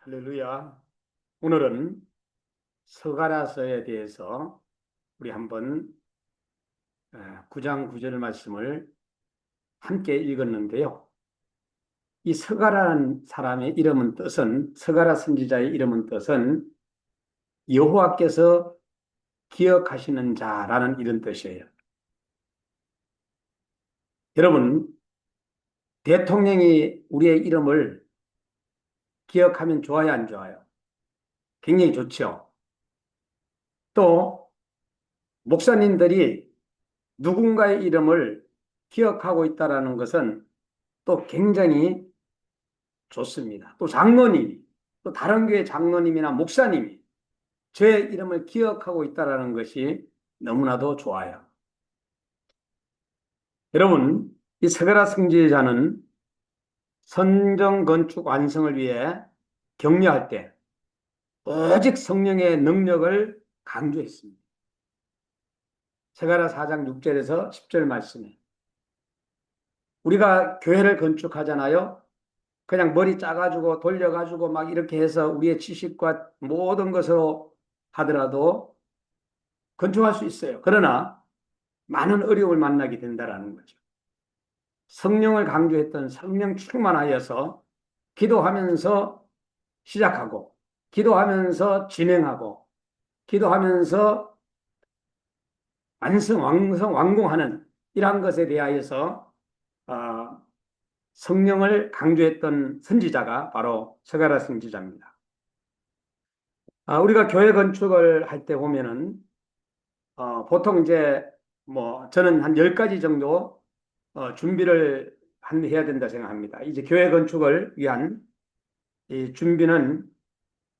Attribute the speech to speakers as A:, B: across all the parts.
A: 할렐루야. 오늘은 서가라서에 대해서 우리 한번 9장 9절 말씀을 함께 읽었는데요. 이 서가라는 사람의 이름은 뜻은 서가라 선지자의 이름은 뜻은 여호와께서 기억하시는 자라는 이런 뜻이에요. 여러분, 대통령이 우리의 이름을 기억하면 좋아요, 안 좋아요? 굉장히 좋죠. 또 목사님들이 누군가의 이름을 기억하고 있다는 것은 또 굉장히 좋습니다. 또 장로님이, 또 다른 교회 장로님이나 목사님이 제 이름을 기억하고 있다는 것이 너무나도 좋아요. 여러분, 이 서가라 성지자는 성전 건축 완성을 위해 격려할 때 오직 성령의 능력을 강조했습니다. 서가라 4장 6절에서 10절 말씀에 우리가 교회를 건축하잖아요. 그냥 머리 짜가지고 돌려가지고 막 이렇게 해서 우리의 지식과 모든 것으로 하더라도 건축할 수 있어요. 그러나 많은 어려움을 만나게 된다는 거죠. 성령을 강조했던 성령 충만하여서 기도하면서 시작하고, 기도하면서 진행하고, 기도하면서 완공하는 이러한 것에 대하여서 성령을 강조했던 선지자가 바로 서가랴 선지자입니다. 우리가 교회 건축을 할 때 보면은 보통 이제 뭐 저는 한 10가지 정도 준비를 해야 된다 생각합니다. 이제 교회 건축을 위한 이 준비는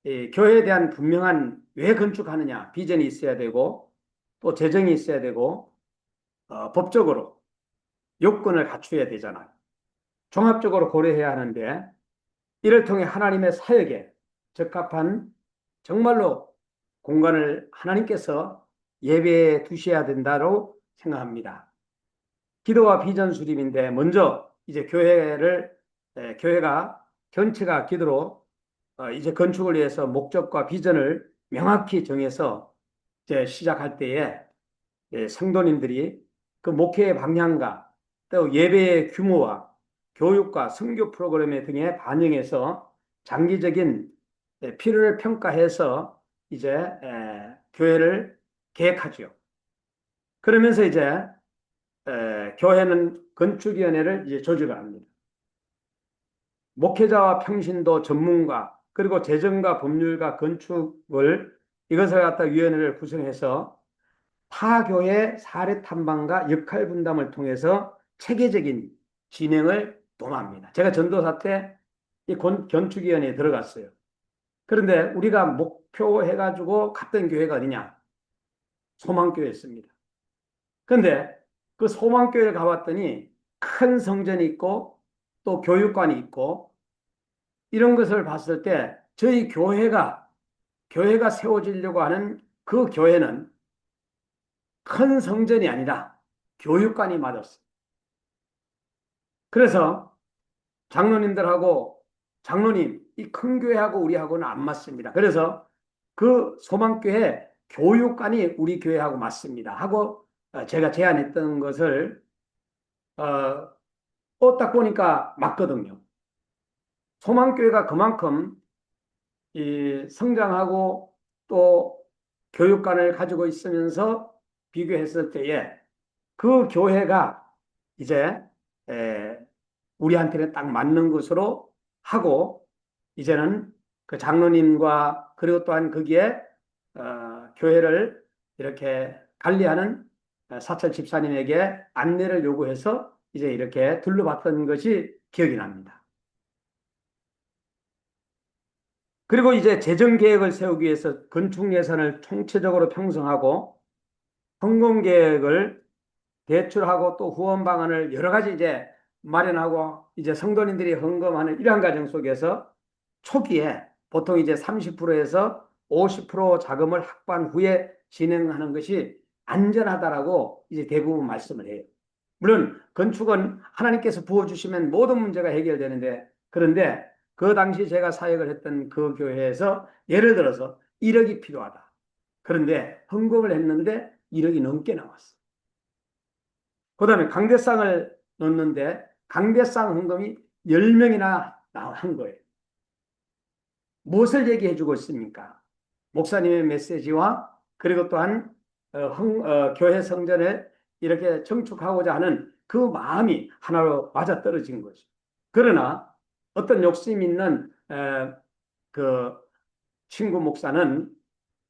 A: 이 교회에 대한 분명한 왜 건축하느냐 비전이 있어야 되고 또 재정이 있어야 되고 법적으로 요건을 갖춰야 되잖아요. 종합적으로 고려해야 하는데 이를 통해 하나님의 사역에 적합한 정말로 공간을 하나님께서 예배에 두셔야 된다고 생각합니다. 기도와 비전 수립인데 먼저 이제 교회가 전체가 기도로 이제 건축을 위해서 목적과 비전을 명확히 정해서 이제 시작할 때에 성도님들이 그 목회의 방향과 또 예배의 규모와 교육과 선교 프로그램 등에 반영해서 장기적인 필요를 평가해서 이제 교회를 계획하죠. 그러면서 이제 교회는 건축위원회를 이제 조직을 합니다. 목회자와 평신도 전문가 그리고 재정과 법률과 건축을 이것을 갖다 위원회를 구성해서 타교회 사례 탐방과 역할 분담을 통해서 체계적인 진행을 도모합니다. 제가 전도사 때 이 건축위원회에 들어갔어요. 그런데 우리가 목표해가지고 갔던 교회가 어디냐? 소망교회였습니다. 그런데 그 소망교회를 가봤더니 큰 성전이 있고 또 교육관이 있고 이런 것을 봤을 때 저희 교회가 세워지려고 하는 그 교회는 큰 성전이 아니라 교육관이 맞았어요. 그래서 장로님, 이 큰 교회하고 우리하고는 안 맞습니다. 그래서 그 소망교회 교육관이 우리 교회하고 맞습니다. 하고 제가 제안했던 것을 딱 보니까 맞거든요. 소망교회가 그만큼 이 성장하고 또 교육관을 가지고 있으면서 비교했을 때에 그 교회가 이제 우리한테는 딱 맞는 것으로 하고 이제는 그 장로님과 그리고 또한 거기에 교회를 이렇게 관리하는 사찰 집사님에게 안내를 요구해서 이제 이렇게 둘러봤던 것이 기억이 납니다. 그리고 이제 재정 계획을 세우기 위해서 건축 예산을 총체적으로 편성하고 성공 계획을 대출하고 또 후원 방안을 여러 가지 이제 마련하고 이제 성도님들이 헌금하는 이러한 과정 속에서 초기에 보통 이제 30%에서 50% 자금을 확보한 후에 진행하는 것이 안전하다라고 이제 대부분 말씀을 해요. 물론 건축은 하나님께서 부어주시면 모든 문제가 해결되는데 그런데 그 당시 제가 사역을 했던 그 교회에서 예를 들어서 1억이 필요하다. 그런데 헌금을 했는데 1억이 넘게 나왔어. 그 다음에 강대상을 넣는데 강대상 헌금이 10명이나 한 거예요. 무엇을 얘기해 주고 있습니까? 목사님의 메시지와 그리고 또한 교회 성전을 이렇게 청축하고자 하는 그 마음이 하나로 맞아떨어진 거죠. 그러나 어떤 욕심 있는 그 친구 목사는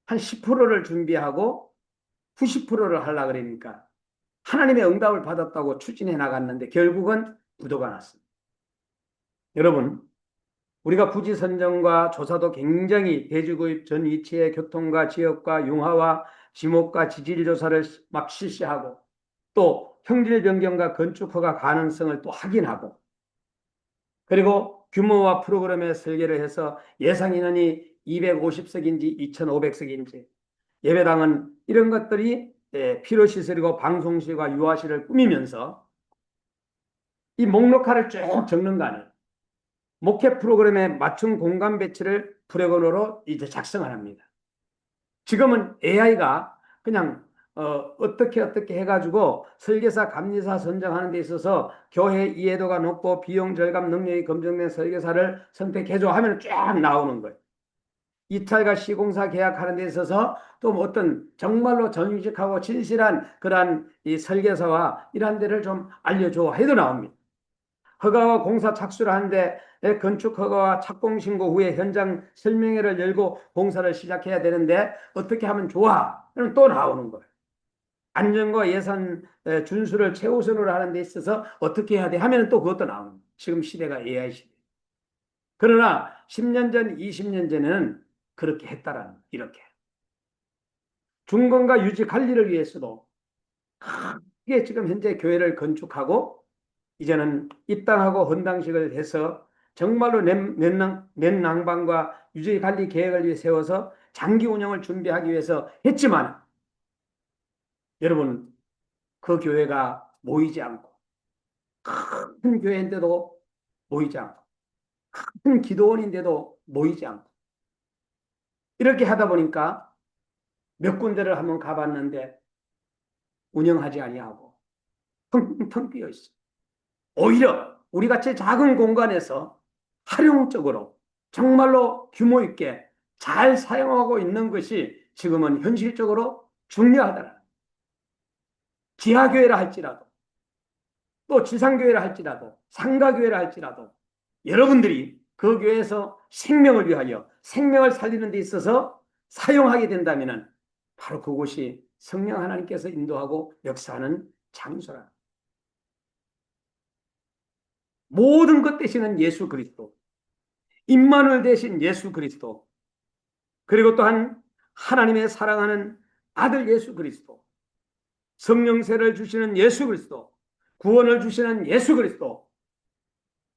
A: 한 10%를 준비하고 90%를 하려고 그러니까 하나님의 응답을 받았다고 추진해 나갔는데 결국은 부도가 났습니다. 여러분, 우리가 부지 선정과 조사도 굉장히 대지구입 전 위치의 교통과 지역과 융화와 지목과 지질 조사를 막 실시하고 또 형질 변경과 건축 허가 가능성을 또 확인하고 그리고 규모와 프로그램의 설계를 해서 예상 인원이 250석인지 2,500석인지 예배당은 이런 것들이 필요시설이고 방송실과 유아실을 꾸미면서 이 목록화를 쭉 적는 거 아니에요. 목회 프로그램에 맞춤 공간 배치를 프로그램으로 이제 작성을 합니다. 지금은 AI가 그냥 어떻게 해가지고 설계사, 감리사 선정하는 데 있어서 교회 이해도가 높고 비용 절감 능력이 검증된 설계사를 선택해줘 하면 쫙 나오는 거예요. 이탈과 시공사 계약하는 데 있어서 또 어떤 정말로 전직하고 진실한 그러한 이 설계사와 이러한 데를 좀 알려줘 해도 나옵니다. 허가와 공사 착수를 하는데 건축 허가와 착공 신고 후에 현장 설명회를 열고 공사를 시작해야 되는데 어떻게 하면 좋아? 그럼 또 나오는 거예요. 안전과 예산 준수를 최우선으로 하는 데 있어서 어떻게 해야 돼? 하면 또 그것도 나오는 거예요. 지금 시대가 AI 시대. 그러나 10년 전, 20년 전에는 그렇게 했다라는 거예요. 이렇게. 중건과 유지 관리를 위해서도 크게 지금 현재 교회를 건축하고 이제는 입당하고 헌당식을 해서 정말로 낸낭방과 유지 관리 계획을 위해 세워서 장기 운영을 준비하기 위해서 했지만 여러분 그 교회가 모이지 않고 큰 교회인데도 모이지 않고 큰 기도원인데도 모이지 않고 이렇게 하다 보니까 몇 군데를 한번 가봤는데 운영하지 아니하고 텅텅 비어 있어. 오히려 우리 같이 작은 공간에서 활용적으로 정말로 규모 있게 잘 사용하고 있는 것이 지금은 현실적으로 중요하다. 지하교회라 할지라도 또 지상교회라 할지라도 상가교회라 할지라도 여러분들이 그 교회에서 생명을 위하여 생명을 살리는 데 있어서 사용하게 된다면 바로 그곳이 성령 하나님께서 인도하고 역사하는 장소라. 모든 것 대신은 예수 그리스도, 임마누엘 대신 예수 그리스도, 그리고 또한 하나님의 사랑하는 아들 예수 그리스도, 성령세를 주시는 예수 그리스도, 구원을 주시는 예수 그리스도,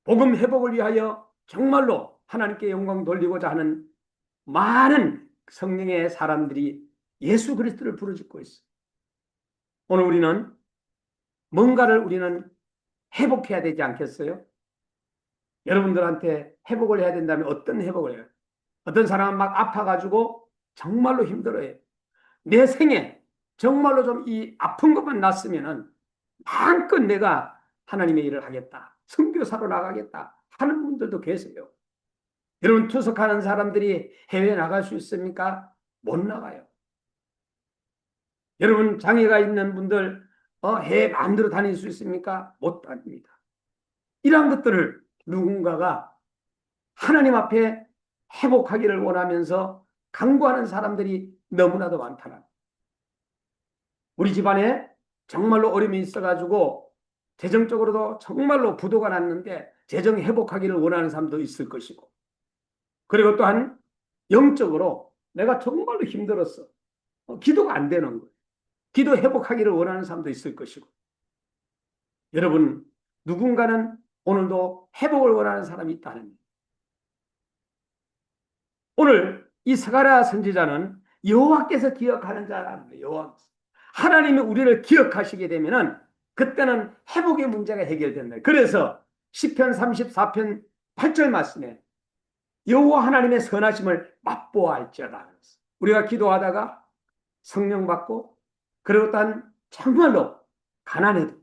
A: 복음 회복을 위하여 정말로 하나님께 영광 돌리고자 하는 많은 성령의 사람들이 예수 그리스도를 부르짖고 있어. 오늘 우리는 뭔가를 우리는 회복해야 되지 않겠어요? 여러분들한테 회복을 해야 된다면 어떤 회복을 해요? 어떤 사람은 막 아파가지고 정말로 힘들어요. 내 생에 정말로 좀 이 아픈 것만 났으면은 마음껏 내가 하나님의 일을 하겠다. 선교사로 나가겠다. 하는 분들도 계세요. 여러분 투석하는 사람들이 해외에 나갈 수 있습니까? 못 나가요. 여러분 장애가 있는 분들 해외 마음대로 다닐 수 있습니까? 못 다닙니다. 이러한 것들을 누군가가 하나님 앞에 회복하기를 원하면서 강구하는 사람들이 너무나도 많다는. 우리 집안에 정말로 어려움이 있어가지고 재정적으로도 정말로 부도가 났는데 재정 회복하기를 원하는 사람도 있을 것이고 그리고 또한 영적으로 내가 정말로 힘들었어. 기도가 안 되는 거예요. 기도 회복하기를 원하는 사람도 있을 것이고 여러분 누군가는 오늘도 회복을 원하는 사람이 있다는 거예요. 오늘 이 스가랴 선지자는 여호와께서 기억하는 자라는 거예요. 여호와께서. 하나님이 우리를 기억하시게 되면은 그때는 회복의 문제가 해결된다. 그래서 시편 34편 8절 말씀에 여호와 하나님의 선하심을 맛보아 할지어다. 우리가 기도하다가 성령 받고, 그리고 또한 정말로 가난해도,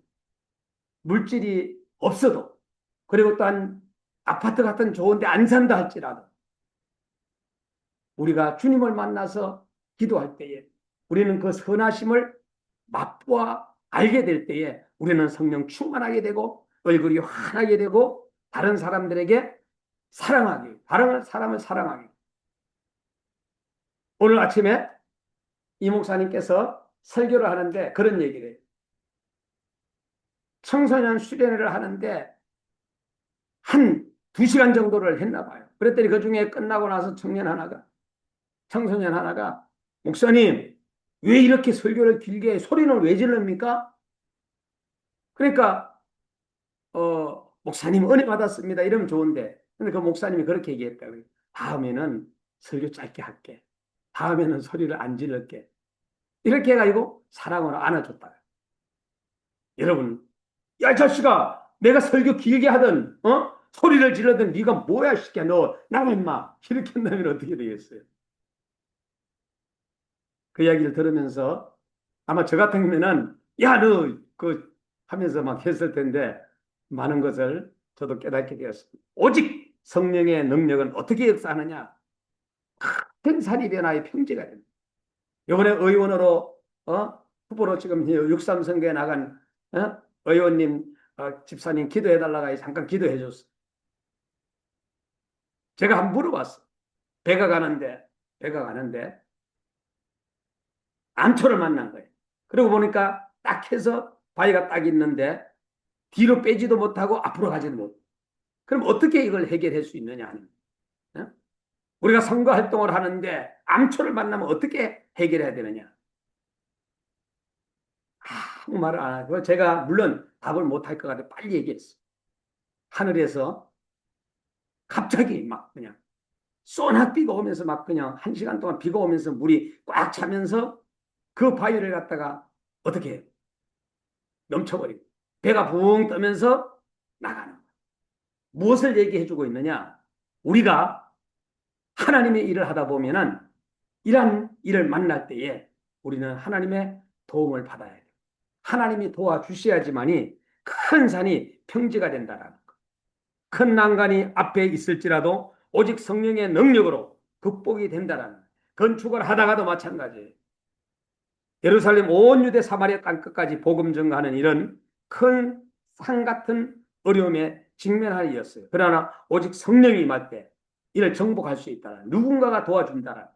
A: 물질이 없어도, 그리고 또한 아파트 같은 좋은데 안 산다 할지라도 우리가 주님을 만나서 기도할 때에 우리는 그 선하심을 맛보아 알게 될 때에 우리는 성령 충만하게 되고 얼굴이 환하게 되고 다른 사람들에게 사랑하게, 다른 사람을 사랑하게. 오늘 아침에 이 목사님께서 설교를 하는데 그런 얘기를 해요. 청소년 수련회를 하는데 한 2시간 정도를 했나 봐요. 그랬더니 그 중에 끝나고 나서 청소년 하나가 목사님, 왜 이렇게 설교를 길게 해? 소리는 왜 질릅니까? 그러니까 목사님 은혜 받았습니다. 이러면 좋은데, 근데 그 목사님이 그렇게 얘기했다고요. 다음에는 설교 짧게 할게. 다음에는 소리를 안 지를게. 이렇게 해가지고 사랑으로 안아줬다. 여러분, 야, 이 자식아, 내가 설교 길게 하든, 소리를 지르든 네가 뭐야, 시끼야, 너 나가 임마. 이렇게 한다면 어떻게 되겠어요? 그 이야기를 들으면서 아마 저 같으면은 야, 너 하면서 막 했을 텐데 많은 것을 저도 깨닫게 되었습니다. 오직 성령의 능력은 어떻게 역사하느냐? 큰 산이 변화의 평지가 됩니다. 이번에 의원으로 후보로 지금 6.3 선거에 나간 의원님 집사님 기도해달라고 해서 잠깐 기도해 줬어. 제가 한번 물어봤어. 배가 가는데 암초를 만난 거예요. 그러고 보니까 딱 해서 바위가 딱 있는데 뒤로 빼지도 못하고 앞으로 가지도 못. 그럼 어떻게 이걸 해결할 수 있느냐 하는. 우리가 선거 활동을 하는데 암초를 만나면 어떻게 해결해야 되느냐. 아무 말을 안 하고 제가 물론 답을 못할 것 같아 빨리 얘기했어. 하늘에서 갑자기 막 그냥 쏘나비가 오면서 막 그냥 1시간 동안 비가 오면서 물이 꽉 차면서 그 바위를 갖다가 어떻게 해요? 넘쳐버리고 배가 붕 뜨면서 나가는 거예요. 무엇을 얘기해주고 있느냐? 우리가 하나님의 일을 하다 보면은 이런 일을 만날 때에 우리는 하나님의 도움을 받아야 돼요. 하나님이 도와주셔야지만이 큰 산이 평지가 된다는 것. 큰 난간이 앞에 있을지라도 오직 성령의 능력으로 극복이 된다는 것. 건축을 하다가도 마찬가지예요. 예루살렘 온 유대 사마리아 땅끝까지 복음 전가하는 이런 큰 산 같은 어려움에 직면할 일이었어요. 그러나 오직 성령이 임할 때 이를 정복할 수 있다. 누군가가 도와준다.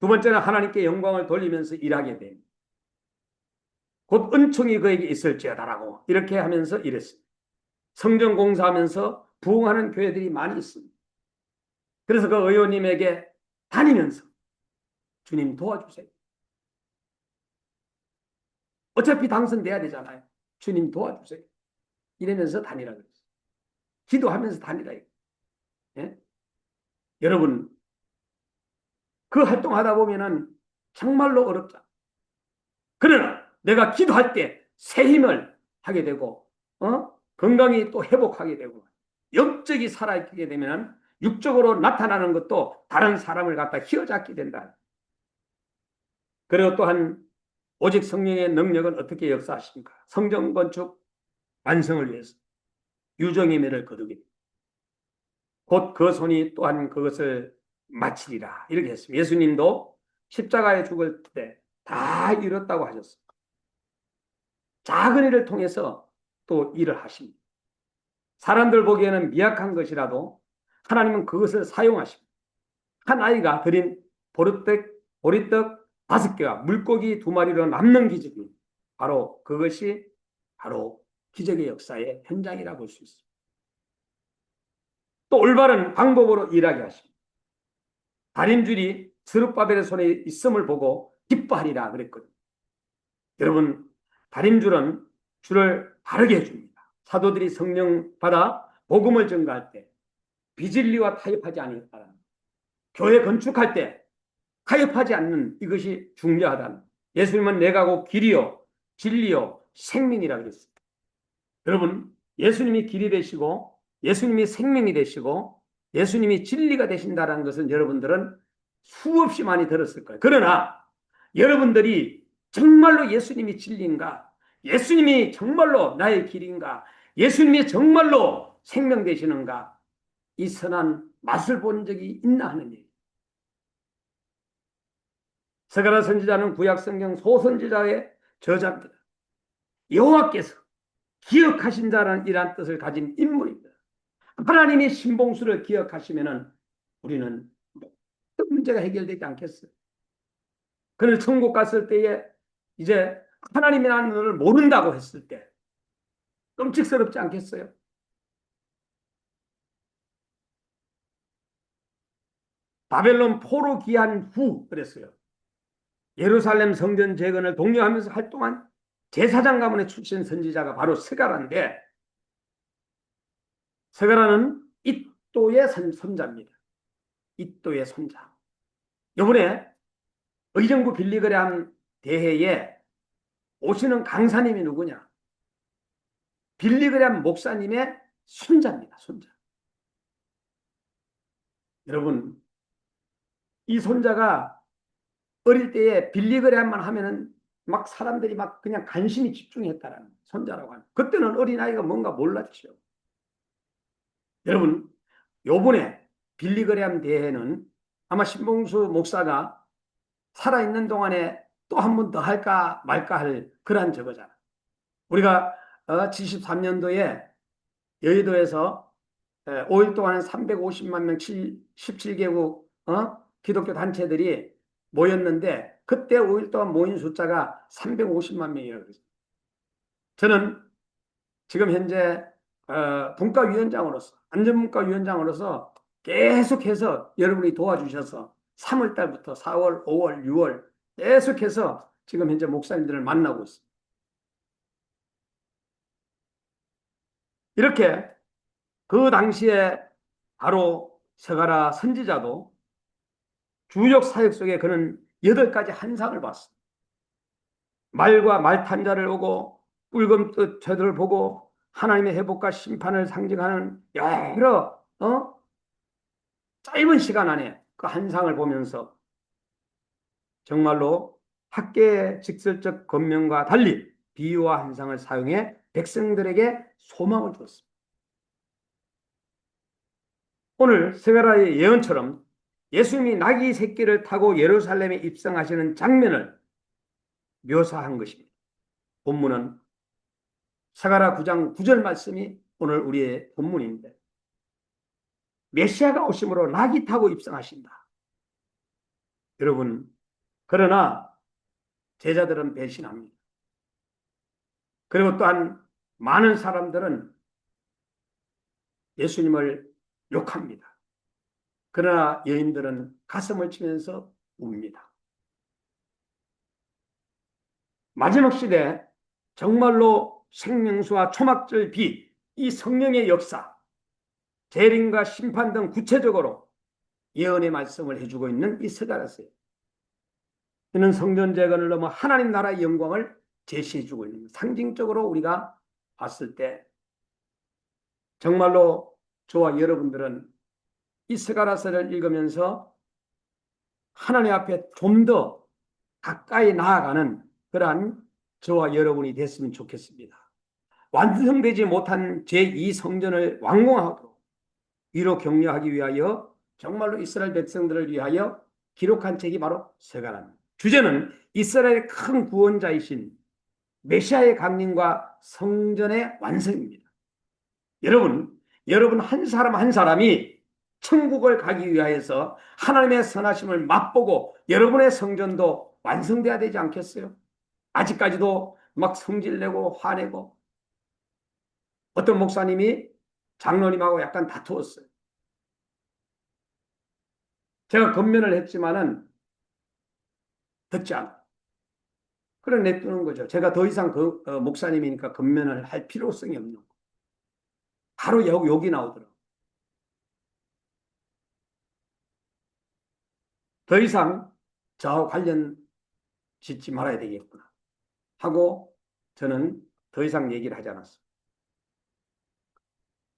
A: 두 번째는 하나님께 영광을 돌리면서 일하게 됩니다. 곧 은총이 그에게 있을지어다라고 이렇게 하면서 이랬습니다. 성전 공사하면서 부흥하는 교회들이 많이 있습니다. 그래서 그 의원님에게 다니면서 주님 도와주세요. 어차피 당선돼야 되잖아요. 주님 도와주세요. 이러면서 다니라 그랬어요. 기도하면서 다니라. 예? 여러분, 그 활동하다 보면은 정말로 어렵다. 그러나 내가 기도할 때 새 힘을 하게 되고, 건강이 또 회복하게 되고, 영적이 살아있게 되면 육적으로 나타나는 것도 다른 사람을 갖다 휘어잡게 된다. 그리고 또한 오직 성령의 능력은 어떻게 역사하십니까? 성전 건축 완성을 위해서 유정의 매를 거두게 곧 그 손이 또한 그것을 마치리라 이렇게 했습니다. 예수님도 십자가에 죽을 때 다 이뤘다고 하셨습니다. 작은 일을 통해서 또 일을 하십니다. 사람들 보기에는 미약한 것이라도 하나님은 그것을 사용하십니다. 한 아이가 드린 보리떡 5개와 물고기 2마리로 남는 기적입니다. 바로 그것이 바로 기적의 역사의 현장이라 볼 수 있습니다. 또 올바른 방법으로 일하게 하십니다. 다림줄이 스룹바벨의 손에 있음을 보고 기뻐하리라 그랬거든요. 여러분, 다림줄은 줄을 바르게 해줍니다. 사도들이 성령 받아 복음을 전가할 때 비진리와 타협하지 않았다는 교회 건축할 때 타협하지 않는 이것이 중요하다는 예수님은 내가 곧 길이요 진리요 생명이라 그랬습니다. 여러분, 예수님이 길이 되시고 예수님이 생명이 되시고 예수님이 진리가 되신다는 것은 여러분들은 수없이 많이 들었을 거예요. 그러나 여러분들이 정말로 예수님이 진리인가? 예수님이 정말로 나의 길인가? 예수님이 정말로 생명 되시는가? 이 선한 맛을 본 적이 있나 하는 얘기. 스가랴 선지자는 구약 성경 소선지자의 저자입니다. 여호와께서 기억하신 자라는 이란 뜻을 가진 인물입니다. 하나님이 신봉수를 기억하시면은 우리는 모든 문제가 해결되지 않겠어요. 그는 천국 갔을 때에 이제 하나님이라는 것을 모른다고 했을 때 끔찍스럽지 않겠어요? 바벨론 포로 귀환 후 그랬어요. 예루살렘 성전 재건을 독려하면서 활동한 제사장 가문의 출신 선지자가 바로 스가랴인데, 스가랴는 이또의 손자입니다. 이또의 손자. 이번에 의정부 빌리그레암 대회에 오시는 강사님이 누구냐? 빌리그레암 목사님의 손자입니다. 손자. 여러분, 이 손자가 어릴 때에 빌리그레암만 하면은 막 사람들이 막 그냥 관심이 집중했다라는 손자라고 하는. 그때는 어린아이가 뭔가 몰랐죠. 여러분, 요번에 빌리그레암 대회는 아마 신봉수 목사가 살아있는 동안에 또 한 번 더 할까 말까 할 그런 저거잖아. 우리가 73년도에 여의도에서 5일 동안 350만 명 17개국 기독교 단체들이 모였는데 그때 5일 동안 모인 숫자가 350만 명이라고 그랬어요. 저는 지금 현재 분과위원장으로서 안전분과위원장으로서 계속해서 여러분이 도와주셔서 3월 달부터 4월, 5월, 6월 계속해서 지금 현재 목사님들을 만나고 있습니다. 이렇게 그 당시에 바로 스가랴 선지자도 주역 사역 속에 그는 8가지 환상을 봤습니다. 말과 말탄 자를 오고 붉은 뜻 저들을 보고 하나님의 회복과 심판을 상징하는 여러 짧은 시간 안에 그 환상을 보면서 정말로 학계의 직설적 권면과 달리 비유와 환상을 사용해 백성들에게 소망을 주었습니다. 오늘 스가랴의 예언처럼 예수님이 나귀 새끼를 타고 예루살렘에 입성하시는 장면을 묘사한 것입니다. 본문은 스가랴 9장 9절 말씀이 오늘 우리의 본문인데, 메시아가 오심으로 나귀 타고 입성하신다. 여러분, 그러나 제자들은 배신합니다. 그리고 또한 많은 사람들은 예수님을 욕합니다. 그러나 여인들은 가슴을 치면서 웁니다. 마지막 시대 정말로 생명수와 초막절 비, 이 성령의 역사, 재림과 심판 등 구체적으로 예언의 말씀을 해주고 있는 이 스가랴서예요. 이는 성전 재건을 넘어 하나님 나라의 영광을 제시해주고 있는 것. 상징적으로 우리가 봤을 때 정말로 저와 여러분들은 이 스가랴서를 읽으면서 하나님 앞에 좀 더 가까이 나아가는 그러한 저와 여러분이 됐으면 좋겠습니다. 완성되지 못한 제2성전을 완공하도록 위로 격려하기 위하여 정말로 이스라엘 백성들을 위하여 기록한 책이 바로 스가랴입니다. 주제는 이스라엘의 큰 구원자이신 메시아의 강림과 성전의 완성입니다. 여러분 한 사람 한 사람이 천국을 가기 위하여서 하나님의 선하심을 맛보고 여러분의 성전도 완성돼야 되지 않겠어요? 아직까지도 막 성질내고 화내고, 어떤 목사님이 장로님하고 약간 다투었어요. 제가 건면을 했지만은 듣지 않아. 그래 내두는 거죠. 제가 더 이상 그 목사님이니까 건면을 할 필요성이 없는 거. 바로 욕이 나오더라고요. 더 이상 저하고 관련 짓지 말아야 되겠구나 하고 저는 더 이상 얘기를 하지 않았어요.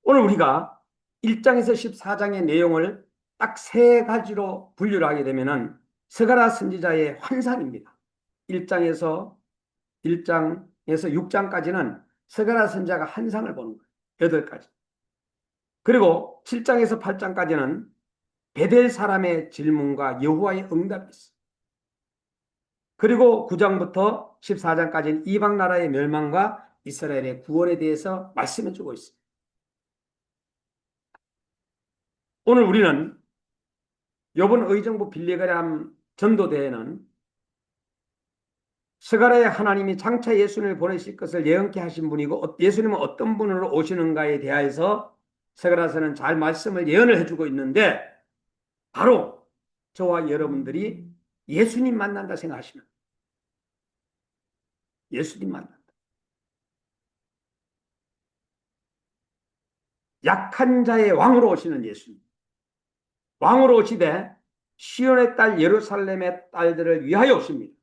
A: 오늘 우리가 1장에서 14장의 내용을 딱 세 가지로 분류를 하게 되면은 스가랴 선지자의 환상입니다. 1장에서 6장까지는 스가랴 선지자가 환상을 보는 거예요. 8가지. 그리고 7장에서 8장까지는 베델 사람의 질문과 여호와의 응답이 있어요. 그리고 9장부터 14장까지는 이방 나라의 멸망과 이스라엘의 구원에 대해서 말씀해 주고 있습니다. 오늘 우리는 이번 의정부 빌리그람 전도대회는 스가랴의 하나님이 장차 예수님을 보내실 것을 예언케 하신 분이고 예수님은 어떤 분으로 오시는가에 대하여서 스가랴서는 잘 말씀을 예언을 해주고 있는데 바로 저와 여러분들이 예수님 만난다 생각하시면 예수님 만난다. 약한 자의 왕으로 오시는 예수님. 왕으로 오시되 시온의 딸 예루살렘의 딸들을 위하여 오십니다.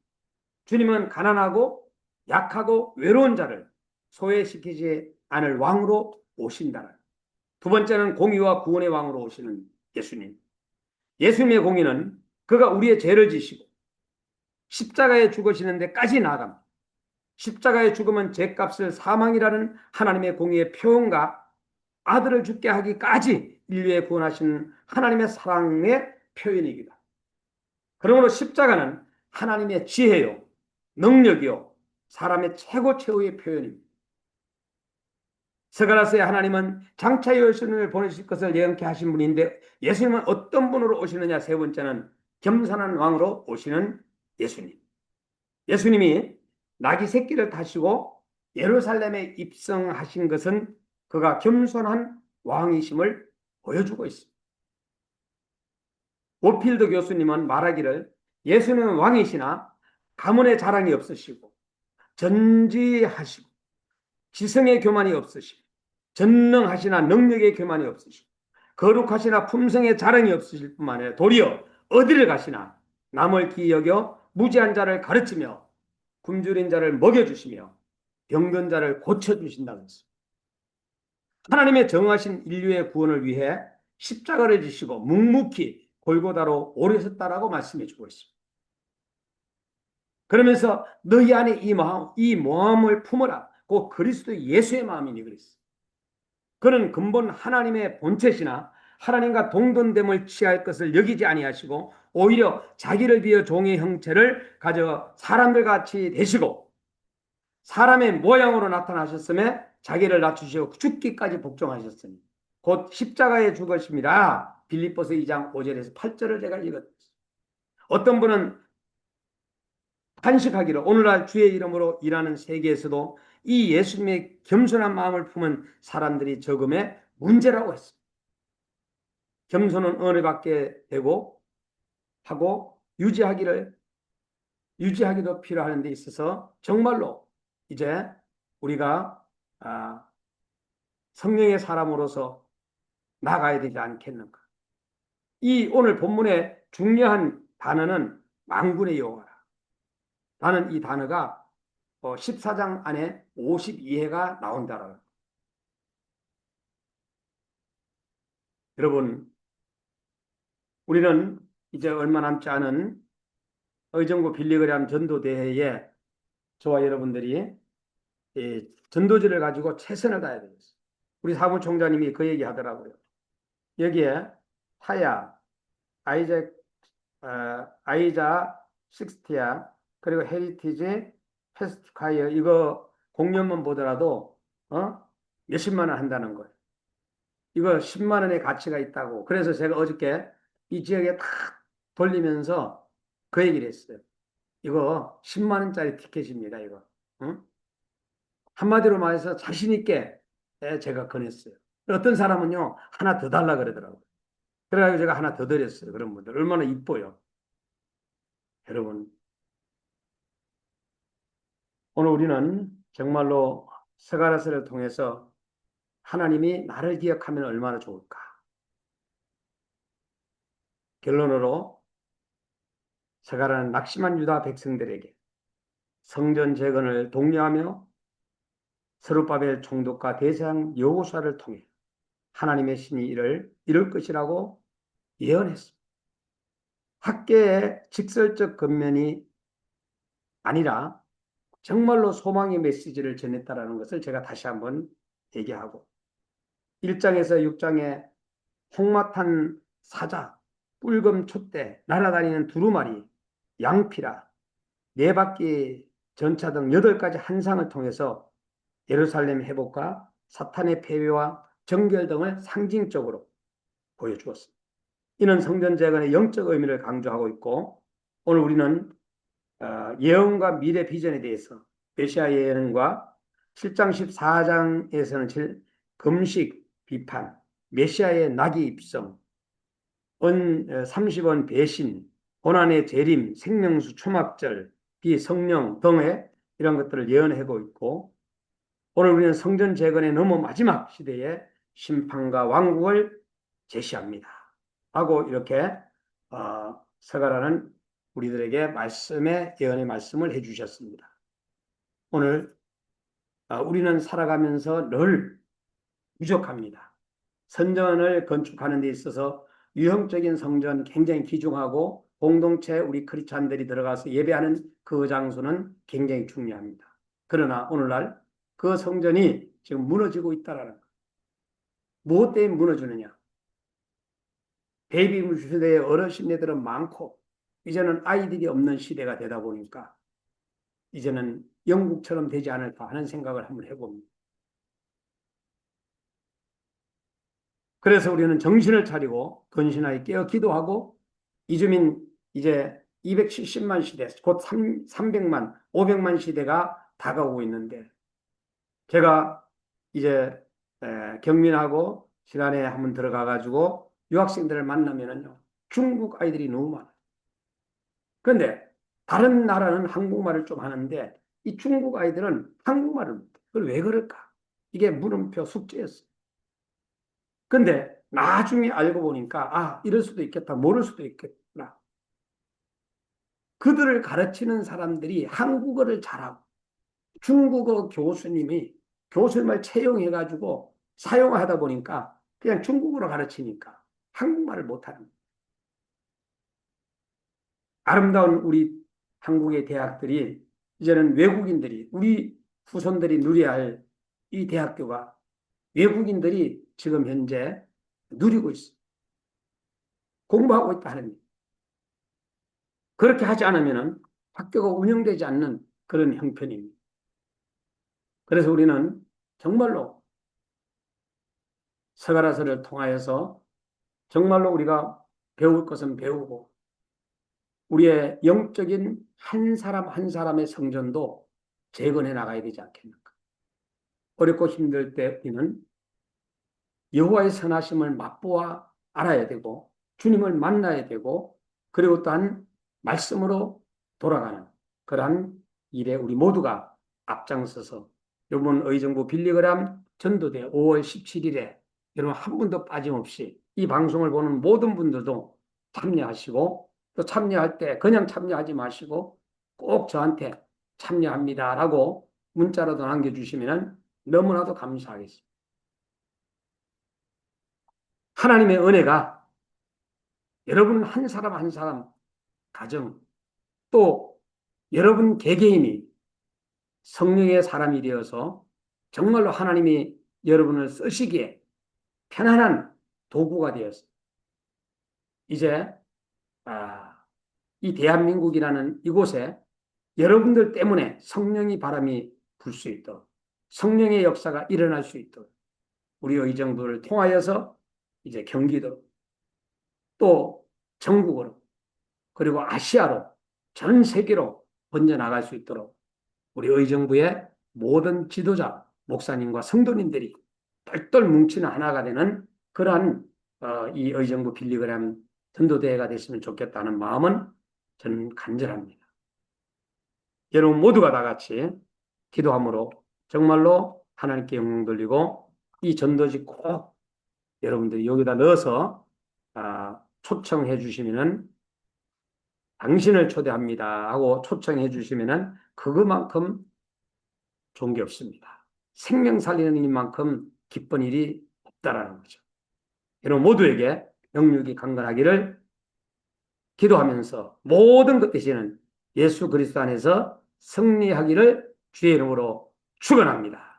A: 주님은 가난하고 약하고 외로운 자를 소외시키지 않을 왕으로 오신다는. 두 번째는 공의와 구원의 왕으로 오시는 예수님. 예수님의 공의는 그가 우리의 죄를 지시고 십자가에 죽으시는 데까지 나아갑니다. 십자가의 죽음은 죄값을 사망이라는 하나님의 공의의 표현과 아들을 죽게 하기까지 인류에 구원하신 하나님의 사랑의 표현이기도 합니다. 그러므로 십자가는 하나님의 지혜요, 능력이요, 사람의 최고의 표현입니다. 스가랴서의 하나님은 장차 예수님을 보내실 것을 예언케 하신 분인데 예수님은 어떤 분으로 오시느냐. 세 번째는 겸손한 왕으로 오시는 예수님. 예수님이 나귀 새끼를 타시고 예루살렘에 입성하신 것은 그가 겸손한 왕이심을 보여주고 있습니다. 오필드 교수님은 말하기를 예수님은 왕이시나 가문의 자랑이 없으시고 전지하시고 지성의 교만이 없으시고 전능하시나 능력의 교만이 없으시고 거룩하시나 품성의 자랑이 없으실 뿐만 아니라 도리어 어디를 가시나 남을 기여겨 무지한 자를 가르치며 굶주린 자를 먹여주시며 병든 자를 고쳐주신다고 했습니다. 하나님의 정하신 인류의 구원을 위해 십자가를 지시고 묵묵히 골고다로 오르셨다라고 말씀해 주고 있습니다. 그러면서 너희 안에 이 마음을 품어라. 그 그리스도 예수의 마음이니 그랬어요. 그는 근본 하나님의 본체시나 하나님과 동등됨을 취할 것을 여기지 아니하시고 오히려 자기를 비어 종의 형체를 가져 사람들 같이 되시고 사람의 모양으로 나타나셨음에 자기를 낮추시고 죽기까지 복종하셨으니 곧 십자가에 죽으심이라. 빌립보서 2장 5절에서 8절을 제가 읽었습니다. 어떤 분은 탄식하기를 오늘날 주의 이름으로 일하는 세계에서도 이 예수님의 겸손한 마음을 품은 사람들이 적음에 문제라고 했습니다. 겸손은 은혜받게 되고 하고 유지하기도 필요한 데 있어서 정말로 이제 우리가 성령의 사람으로서 나가야 되지 않겠는가. 이 오늘 본문의 중요한 단어는 만군의 여호와라. 나는 이 단어가 14장 안에 52회가 나온다라고. 여러분, 우리는 이제 얼마 남지 않은 의정부 빌리그람 전도대회에 저와 여러분들이 전도지를 가지고 최선을 다해야 되겠어요. 우리 사무총장님이 그 얘기 하더라고요. 여기에 타야, 아이자 식스티아, 그리고 헤리티지, 페스티콰이어 이거 공연만 보더라도 몇십만 원 한다는 거예요. 이거 10만 원의 가치가 있다고. 그래서 제가 어저께 이 지역에 탁 돌리면서 그 얘기를 했어요. 이거 10만 원짜리 티켓입니다. 이거. 응? 한마디로 말해서 자신 있게 제가 권했어요. 어떤 사람은요 하나 더 달라 그러더라고요. 그래가지고 제가 하나 더 드렸어요. 그런 분들 얼마나 이뻐요. 여러분, 오늘 우리는 정말로 스가랴서를 통해서 하나님이 나를 기억하면 얼마나 좋을까. 결론으로 스가랴는 낙심한 유다 백성들에게 성전 재건을 독려하며 스룹바벨 총독과 대제사장 여호수아를 통해 하나님의 신이 이를 이룰 것이라고 예언했습니다. 학계의 직설적 겉면이 아니라 정말로 소망의 메시지를 전했다라는 것을 제가 다시 한번 얘기하고 1장에서 6장에 홍마탄 사자, 뿔금 촛대, 날아다니는 두루마리, 양피라, 네 바퀴 전차 등 8가지 환상을 통해서 예루살렘 회복과 사탄의 패배와 정결 등을 상징적으로 보여주었습니다. 이는 성전 재건의 영적 의미를 강조하고 있고 오늘 우리는 예언과 미래 비전에 대해서 메시아 예언과 7장 14장에서는 금식 비판, 메시아의 낙이 입성, 30원 배신, 고난의 재림, 생명수 초막절, 비성령 등의 이런 것들을 예언하고 있고 오늘 우리는 성전 재건의 너무 마지막 시대에 심판과 왕국을 제시합니다. 하고 이렇게 서가라는 우리들에게 예언의 말씀을 해주셨습니다. 오늘 우리는 살아가면서 늘 부족합니다. 성전을 건축하는 데 있어서 유형적인 성전 굉장히 귀중하고 공동체 우리 크리스찬들이 들어가서 예배하는 그 장소는 굉장히 중요합니다. 그러나 오늘날 그 성전이 지금 무너지고 있다라는 것. 무엇 때문에 무너지느냐? 베이비 시대의 어르신네들은 많고 이제는 아이들이 없는 시대가 되다 보니까 이제는 영국처럼 되지 않을까 하는 생각을 한번 해봅니다. 그래서 우리는 정신을 차리고 근신하여 깨어 기도하고 이주민 이제 270만 시대, 곧 300만, 500만 시대가 다가오고 있는데 제가 이제 경민하고 시간에 한번 들어가 가지고 유학생들을 만나면은요 중국 아이들이 너무 많아요. 그런데 다른 나라는 한국말을 좀 하는데 이 중국 아이들은 한국말을 못해. 그걸 왜 그럴까? 이게 물음표 숙제였어요. 근데 나중에 알고 보니까 이럴 수도 있겠다, 모를 수도 있겠구나. 그들을 가르치는 사람들이 한국어를 잘하고 중국어 교수님이 교수님을 채용해가지고 사용하다 보니까 그냥 중국어로 가르치니까 한국말을 못하는 거예요. 아름다운 우리 한국의 대학들이 이제는 외국인들이 우리 후손들이 누려야 할 이 대학교가 외국인들이 지금 현재 누리고 있어요. 공부하고 있다 하는. 그렇게 하지 않으면 학교가 운영되지 않는 그런 형편입니다. 그래서 우리는 정말로 서가라서를 통하여서 정말로 우리가 배울 것은 배우고 우리의 영적인 한 사람 한 사람의 성전도 재건해 나가야 되지 않겠는가. 어렵고 힘들 때 우리는 여호와의 선하심을 맛보아 알아야 되고 주님을 만나야 되고 그리고 또한 말씀으로 돌아가는 그러한 일에 우리 모두가 앞장서서 이번 의정부 빌리그람 전도대 5월 17일에 여러분 한 분도 빠짐없이 이 방송을 보는 모든 분들도 참여하시고 또 참여할 때 그냥 참여하지 마시고 꼭 저한테 참여합니다라고 문자로도 남겨주시면 너무나도 감사하겠습니다. 하나님의 은혜가 여러분 한 사람 한 사람 가정 또 여러분 개개인이 성령의 사람이 되어서 정말로 하나님이 여러분을 쓰시기에 편안한 도구가 되었어요. 이제 이 대한민국이라는 이곳에 여러분들 때문에 성령의 바람이 불 수 있도록 성령의 역사가 일어날 수 있도록 우리 의정부를 통하여서 이제 경기도로 또 전국으로 그리고 아시아로 전 세계로 번져나갈 수 있도록 우리 의정부의 모든 지도자, 목사님과 성도님들이 똘똘 뭉치는 하나가 되는 그러한 이 의정부 빌리그람 전도대회가 됐으면 좋겠다는 마음은 저는 간절합니다. 여러분 모두가 다 같이 기도함으로 정말로 하나님께 영광 돌리고 이 전도지 꼭 여러분들이 여기다 넣어서 초청해 주시면은 당신을 초대합니다 하고 초청해 주시면은 그것만큼 좋은 게 없습니다. 생명 살리는 일만큼 기쁜 일이 없다라는 거죠. 여러분 모두에게 영육이 강건하기를 기도하면서 모든 것 대신은 예수 그리스도 안에서 승리하기를 주의 이름으로 축원합니다.